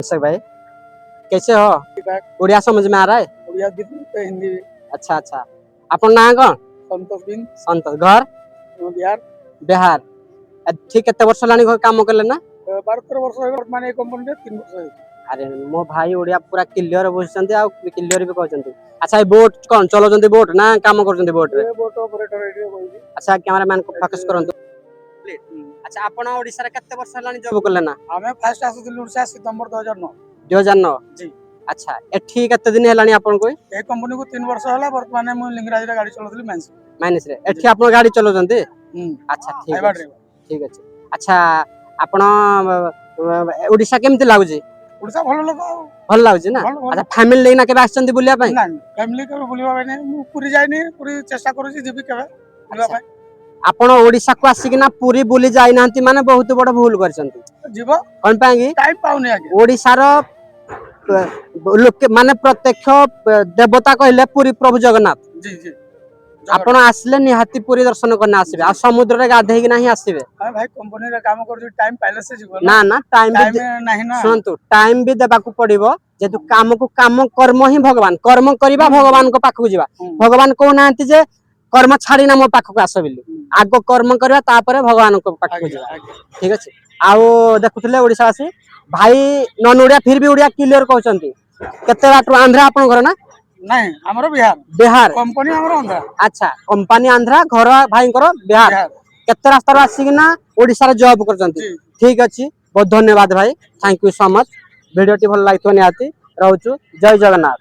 दर्शक भाई कैसे हो? उड़िया समझ में आ रहा है? उड़िया भी तो हिंदी भी। अच्छा अच्छा। अपन ना कौन? संतोष बिन संतोष घर बिहार बिहार। ठीक केते वर्ष लानी घर काम करले ना? 12-13 वर्ष वर्तमान ए कंपनी रे 3 वर्ष अरे मो भाई उड़िया पूरा क्लियर बुझछंती आ क्लियर भी कहछंती। अच्छा ये बोट कौन चलोजंती बोट ना काम करजंती बोट रे? ए बोट ऑपरेटर एठी बोलजी। अच्छा कैमरामैन को फोकस करंतु। अच्छा आपण ओडिसा रे केते वर्ष लानी जॉब करले ना? हमें फर्स्ट आसुथिलु उड़िसा सितंबर 2009 2009 जी। अच्छा एठी केते दिन हेलानी आपण को? ए कंपनी को 3 वर्ष होला वर्तमान मु लिंगराज रे गाड़ी चलौथली माइनस रे एठी आपण गाड़ी चलोजंती? अच्छा ठीक ड्राइवर है ठीक अछि। अच्छा आपण ओडिसा केमति लागुजी? उड़िसा भलो लोग भल लागुजी ना? अच्छा फैमिली लेना केबे आछंती बुलिया पई? ना फैमिली के बुलिवा पई नै मु पुरी जायनी पुरी चेष्टा करूची जेबी केबे बुलिवा पई। आपण ओडिसा को आसिकिना पूरी बुली जाई नांती माने बहुत बड़ भूल करछंती। जीवो कोन पांगी टाइम पाउनी आगे ओडिसा रो लोक माने प्रत्यक्ष देवता कहले पूरी प्रभु जगन्नाथ। जी जी आपण आसले निहाती पूरी दर्शन करना आसीबे आ समुद्र रे गाधेई कि नाही आसीबे। हां भाई कंपनी रे काम कर टाइम पहले से जीवन ना ना टाइम भी नहीं ना सुनतु टाइम भी देबा को पड़िबो जेतु काम को काम कर्म ही भगवान कर्म करिबा भगवान को पाखु जीवा। भगवान को नांती जे कर्म छाड़ी ना मो पाखु आसो बिली आगो कर्म करबा तापरे भगवान को पाखु जीवा। ठीक अछि आउ देखुतले ओडिसा आसी भाई नॉन उड़िया फिर भी उड़िया क्लियर कहउचंती केते बाटू आंध्रा आपण घर ना? नहीं हमरो बिहार बिहार कंपनी हमरो आंध्रा। अच्छा कंपनी आंध्रा घर भाई कर बिहार केते रास्ता आसी ना ओडिसा रे जॉब करचंती। ठीक अछि बहुत धन्यवाद भाई thank you so much video T भल लागितो निहाती रहउचु जय जगन्नाथ।